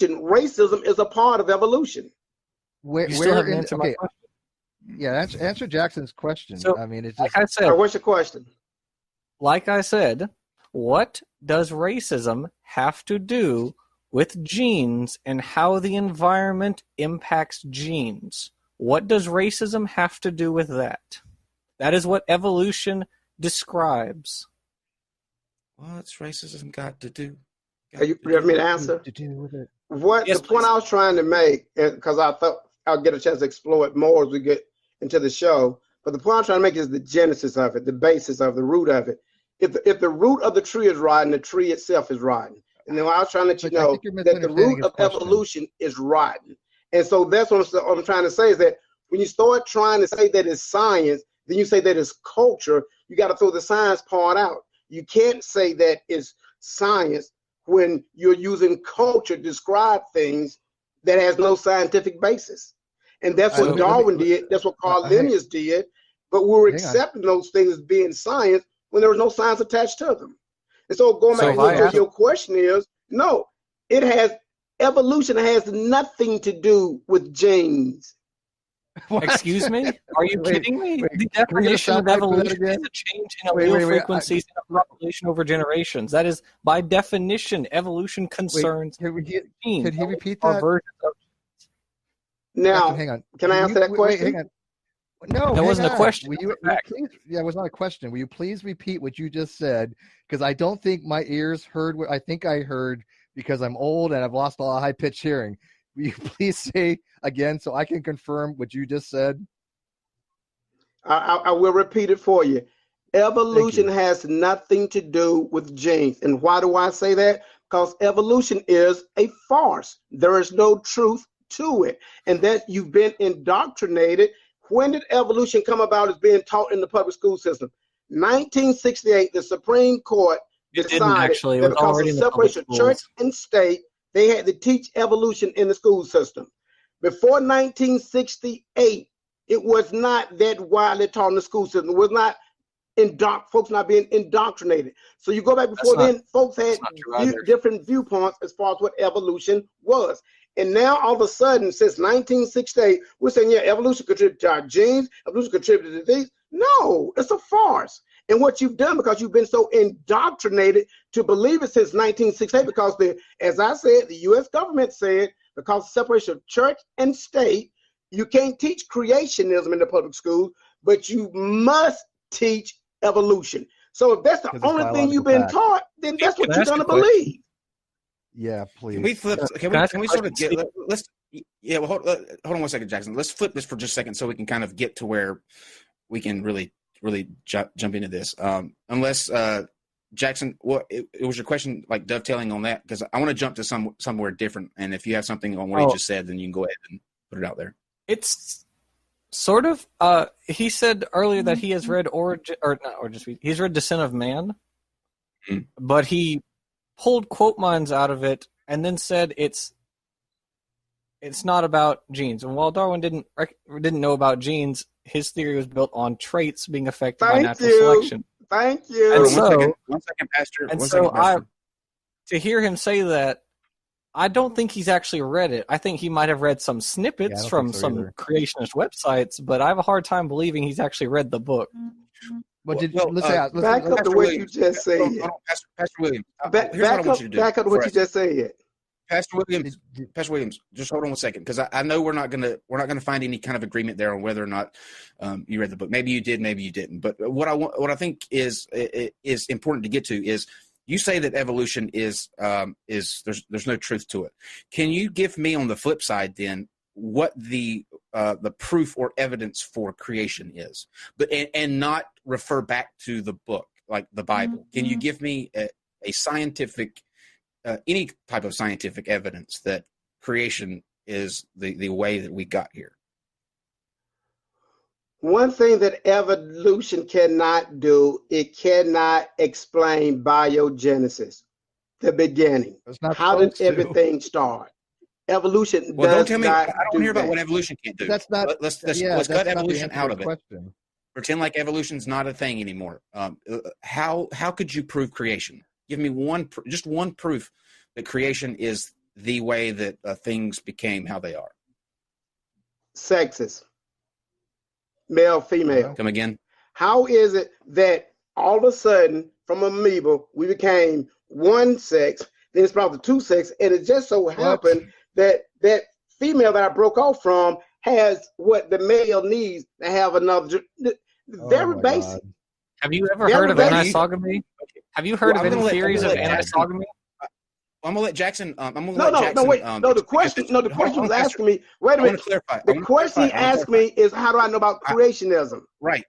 racism is a part of evolution. Where in, okay, yeah, answer Jackson's question. So, I mean, it's like just, I said, what's your question? Like I said, what does racism have to do with genes and how the environment impacts genes? What does racism have to do with that? That is what evolution describes. What's racism got to do? You have me to answer? to do with it. Yes, The point please. I was trying to make, because I thought I'll get a chance to explore it more as we get into the show, but the point I'm trying to make is the genesis of it, the basis of the root of it. If the root of the tree is rotten, the tree itself is rotten. And then I was trying to let you know that the root of evolution is rotten. And so that's what I'm trying to say is that when you start trying to say that it's science, then you say that it's culture, you got to throw the science part out. You can't say that it's science when you're using culture to describe things that has no scientific basis. And that's what Darwin did. That's what Carl Linnaeus did. But we were accepting those things as being science when there was no science attached to them. And so going back to your question is, no, evolution has nothing to do with genes. What? Excuse me? Are you kidding me? The definition of evolution is a change in allele frequencies in a population over generations. That is, by definition, evolution concerns genes. Could he repeat that? Now, hang on. Can I answer that question? Hang on. No, that wasn't a question. Yeah, it was not a question. Will you please repeat what you just said? Because I don't think my ears heard what I think I heard because I'm old and I've lost a lot of high-pitched hearing. Will you please say again so I can confirm what you just said? I will repeat it for you. Evolution has nothing to do with genes. And why do I say that? Because evolution is a farce. There is no truth to it. And that you've been indoctrinated. When did evolution come about as being taught in the public school system? 1968, the Supreme Court decided that because of separation of church and state, they had to teach evolution in the school system. Before 1968, it was not that widely taught in the school system. It was not folks not being indoctrinated. So you go back before then, folks had different viewpoints as far as what evolution was. And now all of a sudden, since 1968, we're saying, yeah, evolution contributed to our genes, evolution contributed to these. No, it's a farce. And what you've done, because you've been so indoctrinated to believe it since 1968, because as I said, the U.S. government said, because of separation of church and state, you can't teach creationism in the public schools, but you must teach evolution. So if that's the only thing you've been taught, then that's what you're going to believe. Yeah, please. Can we flip? Can we sort of get? Let's. Yeah. Well, hold on 1 second, Jackson. Let's flip this for just a second so we can kind of get to where we can really jump into this. Unless Jackson, it was your question like dovetailing on that, because I want to jump to somewhere different. And if you have something on what he just said, then you can go ahead and put it out there. It's sort of. He said earlier that he has read he's read Descent of Man, but he pulled quote mines out of it and then said it's not about genes. And while Darwin didn't know about genes, his theory was built on traits being affected by natural selection. Thank you. And one second, Pastor. To hear him say that, I don't think he's actually read it. I think he might have read some snippets from some creationist websites, but I have a hard time believing he's actually read the book. But back up to what you just said. Pastor Williams. Back up to what you just said. Pastor Williams, just hold on 1 second, because I know we're not gonna find any kind of agreement there on whether or not you read the book. Maybe you did, maybe you didn't. But what I think is important to get to is, you say that evolution is there's no truth to it. Can you give me on the flip side then what the proof or evidence for creation is, but and not refer back to the book like the Bible? Mm-hmm. Can you give me a scientific any type of scientific evidence that creation is the way that we got here? One thing that evolution cannot do, it cannot explain biogenesis, the beginning. How did everything start? Evolution does don't not. I don't hear about what evolution can't do. That's not. Let's cut evolution out of it. Question. Pretend like evolution's not a thing anymore. How could you prove creation? Give me just one proof that creation is the way that things became how they are? Sexes. Male, female. Come again? How is it that all of a sudden, from amoeba, we became one sex, then it's probably two sex, and it just so happened that that female that I broke off from has what the male needs to have another. Very basic. God. Have you ever heard of anisogamy? Have you heard of any theories of anisogamy? I'm gonna let Jackson. I'm gonna no, let no, Jackson. no, wait. No, the question. No, the question was asking me. Wait a minute. The question he asked me is, how do I know about creationism? Right.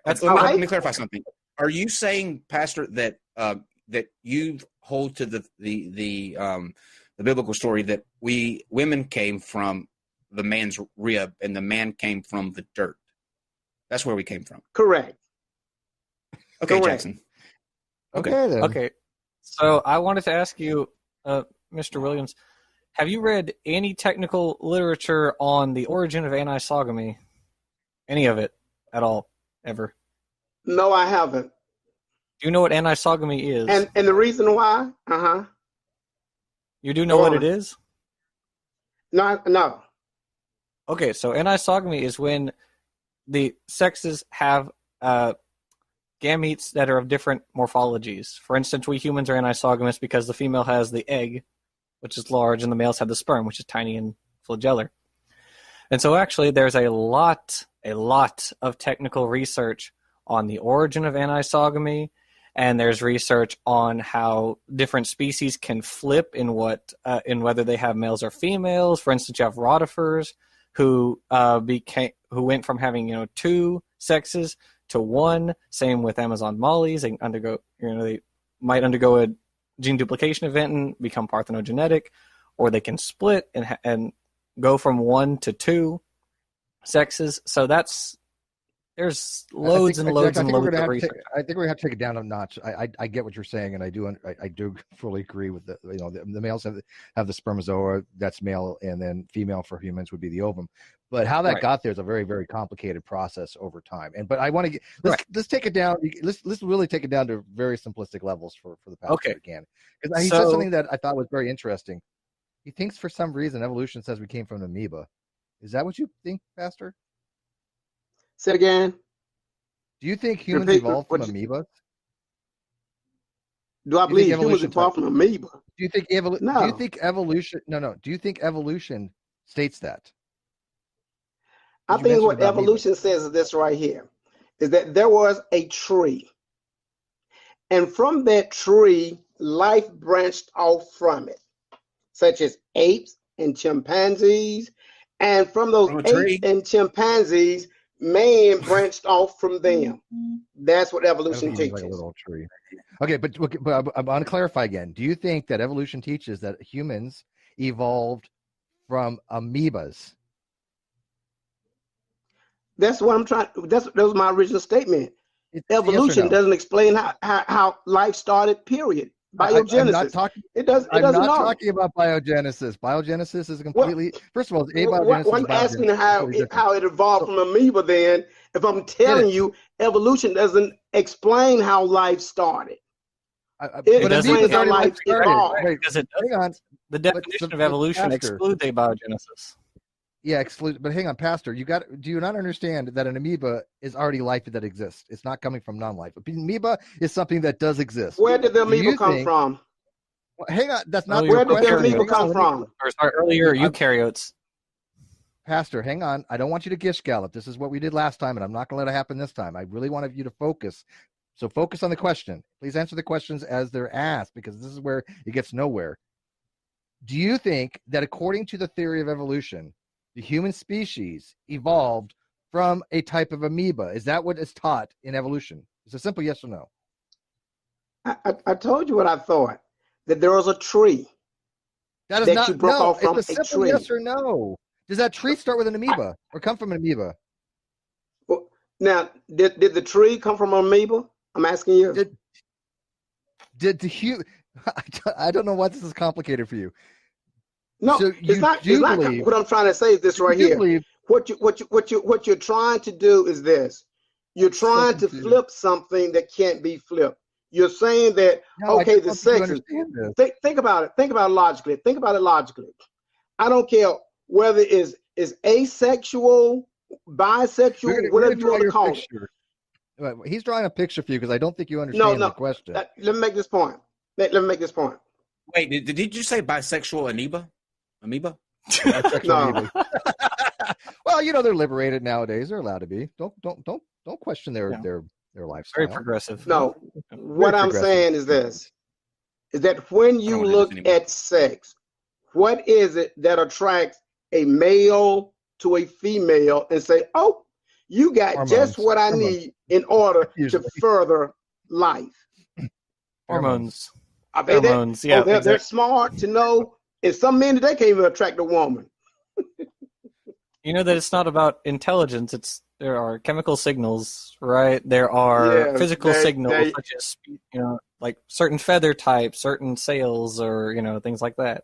That's let me clarify something. Are you saying, Pastor, that that you hold to the biblical story that we women came from the man's rib and the man came from the dirt? That's where we came from. Correct. Okay, correct. Jackson. Okay. So I wanted to ask you, Mr. Williams, have you read any technical literature on the origin of anisogamy? Any of it at all, ever? No, I haven't. Do you know what anisogamy is? And the reason why? You do know what it is? No. Okay, so anisogamy is when the sexes have gametes that are of different morphologies. For instance, we humans are anisogamous because the female has the egg, which is large, and the males have the sperm, which is tiny and flagellar. And so actually there's a lot of technical research on the origin of anisogamy, and there's research on how different species can flip in whether they have males or females. For instance, you have rotifers who went from having two sexes to one. Same with Amazon mollies. They might undergo a gene duplication event and become parthenogenetic, or they can split and go from one to two sexes. So there's loads and loads of research. I think we're gonna have to take it down a notch. I get what you're saying, and I do fully agree with the males have the spermazoa, that's male, and then female for humans would be the ovum. But how that got there is a very, very complicated process over time. But I want to let's take it down. Let's really take it down to very simplistic levels for the pastor again, because he said something that I thought was very interesting. He thinks for some reason evolution says we came from an amoeba. Is that what you think, Pastor? Say it again. Do you think humans evolved from amoeba? Do I believe humans evolved from amoeba? Do you think evolution? No. Do you think evolution? No. Do you think evolution states that? I think what evolution says is this right here, is that there was a tree, and from that tree, life branched off from it, such as apes and chimpanzees, and from those apes and chimpanzees, man branched off from them. That's what evolution teaches. Like a little tree. Okay, but I want to clarify again. Do you think that evolution teaches that humans evolved from amoebas? That's what I'm trying. That was my original statement. Evolution doesn't explain how life started. Period. Biogenesis. I'm not talking about biogenesis. Biogenesis is completely. First of all, abiogenesis. I'm asking how it evolved from amoeba. Then, if I'm telling you, evolution doesn't explain how life started. It explains how life evolved. Because the definition of evolution excludes abiogenesis. Yeah, exclude. But hang on, Pastor. Do you not understand that an amoeba is already life that exists? It's not coming from non-life. Amoeba is something that does exist. Where did the amoeba come from? Well, hang on, that's not where did the amoeba come from? Earlier, eukaryotes. Pastor, hang on. I don't want you to gish gallop. This is what we did last time, and I'm not going to let it happen this time. I really want you to focus. So focus on the question. Please answer the questions as they're asked, because this is where it gets nowhere. Do you think that according to the theory of evolution, the human species evolved from a type of amoeba? Is that what is taught in evolution? It's a simple yes or no. I told you what I thought, that there was a tree that you broke off from. It's a simple tree. Yes or no. Does that tree start with an amoeba or come from an amoeba? Well, now, did the tree come from an amoeba? I'm asking you. Did the human? I don't know why this is complicated for you. No, so it's not. What I'm trying to say is this right here. What you're trying to do is this. You're trying to flip something that can't be flipped. You're saying that, No, okay, I the don't think you sexes. understand this. Think about it. Think about it logically. Think about it logically. I don't care whether it's asexual, bisexual, We're whatever gonna you draw want to your call it. picture. He's drawing a picture for you because I don't think you No, understand no. the question. Let me make this point. Let me make this point. Wait, did you say bisexual amoeba? Amoeba? Bisexual No. evil. Well, they're liberated nowadays. They're allowed to be. Don't question their lifestyle. Very progressive. No. What I'm progressive. saying is this: is that when you wanna do look this anymore. at sex, what is it that attracts a male to a female and say, "Oh, you got just what I need in order to further life"? Hormones. Are they that? Hormones. Yeah, they're exactly. smart to know. And some men today can't even attract a woman. You know that it's not about intelligence. There are chemical signals, right? There are physical signals such as like certain feather types, certain sails, or things like that.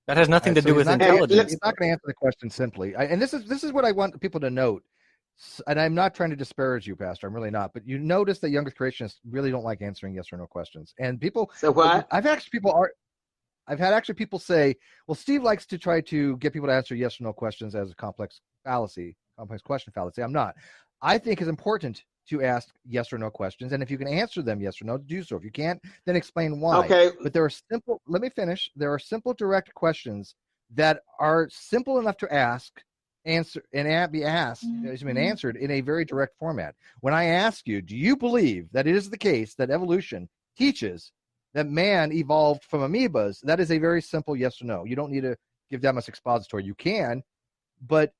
That has nothing to do with intelligence. He's not going to answer the question simply. And this is what I want people to note. And I'm not trying to disparage you, Pastor. I'm really not. But you notice that youngest creationists really don't like answering yes or no questions. And people, so what? I've had people say, well, Steve likes to try to get people to answer yes or no questions as a complex question fallacy. I'm not. I think it's important to ask yes or no questions. And if you can answer them yes or no, do so. If you can't, then explain why. Okay. But there are simple, let me finish. There are simple, direct questions that are simple enough to ask, answer, and be asked, and answered in a very direct format. When I ask you, do you believe that it is the case that evolution teaches that man evolved from amoebas? That is a very simple yes or no. You don't need to give that much expository. You can, but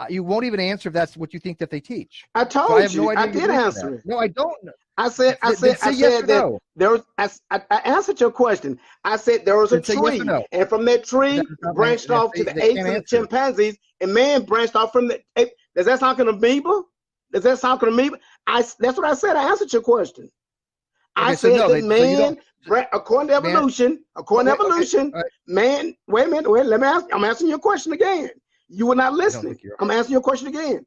you won't even answer if that's what you think that they teach. I told So I have you. no idea I did answer it. No, I don't know. I said yes that no. there was. I answered your question. I said there was a Say tree, yes or no. and from that tree branched off to the apes and the chimpanzees, and man branched off from the ape. Does that sound like an amoeba? Does that sound like an amoeba? That's what I said. I answered your question. I said that man, according to evolution, man. Wait a minute. Wait. Let me ask. I'm asking you a question again. You were not listening. I'm asking you a question again.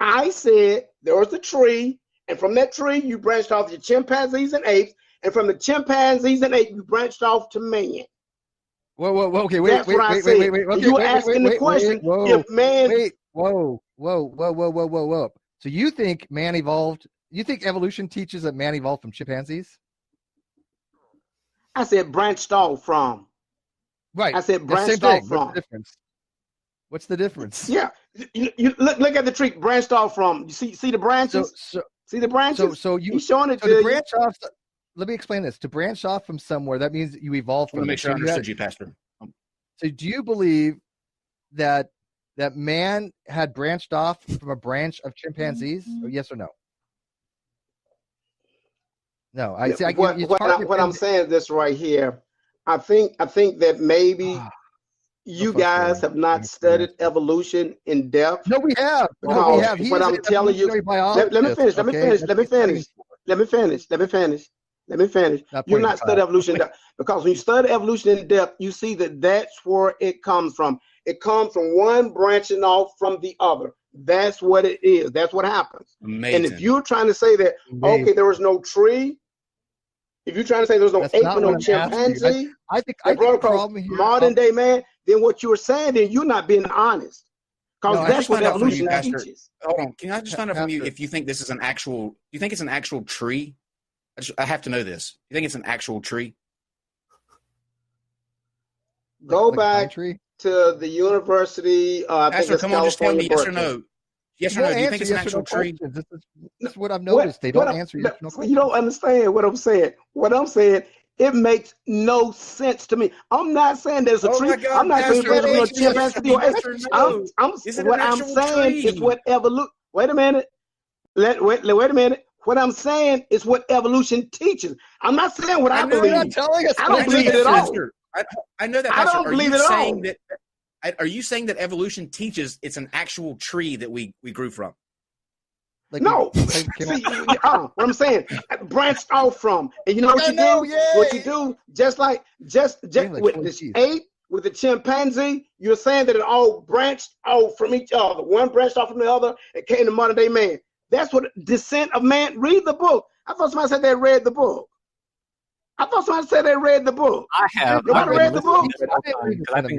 I said there was a tree, and from that tree you branched off to chimpanzees and apes, and from the chimpanzees and apes you branched off to man. Whoa, okay, wait. Okay, you were asking the question if man. Whoa. So you think man evolved? You think evolution teaches that man evolved from chimpanzees? I said branched off from. Right. I said branched off from. What's the difference? Yeah, you look at the tree branched off from. You see the branches. See the branches. So he's showing it to you. Branch off. Let me explain this. To branch off from somewhere, that means you evolved from. Let me make sure I understood you, Pastor. So do you believe that man had branched off from a branch of chimpanzees? Yes or no? No, I see. What I'm saying is this right here. I think that maybe you guys have not studied evolution in depth. No, we have. What I'm telling you. Let me finish. You're not studying evolution in depth, because when you study evolution in depth, you see that that's where it comes from. It comes from one branching off from the other. That's what it is. That's what happens. Amazing. And if you're trying to say that, okay, there was no tree. If you're trying to say there's no ape and no chimpanzee, I think the problem here, modern day man, then what you were saying, then you're not being honest. Because that's what evolution teaches. Hold on. Can I just find out from you if you think this is you think it's an actual tree? I have to know this. You think it's an actual tree? Go back to the university. Pastor, come on, just tell me yes or no. Yes or no? Do you think it's an actual tree? This is what I've noticed. They don't answer yes or no questions. You don't understand what I'm saying. What I'm saying, it makes no sense to me. I'm not saying there's a tree. God, I'm not saying there's a chimpanzee. What I'm saying is what evolution. Wait a minute. Wait a minute. What I'm saying is what evolution teaches. I'm not saying what I believe. You're not telling us. I don't believe it at all. I know that. I don't believe it at all. Are you saying that evolution teaches it's an actual tree that we grew from? No. What I'm saying, branched off from. And you know what you do? What you do, just with this ape, with the chimpanzee, you're saying that it all branched off from each other. One branched off from the other and came to modern day man. That's what descent of man. Read the book. I thought somebody said they read the book. I thought somebody said they read the book. I have. Nobody read the book? I've been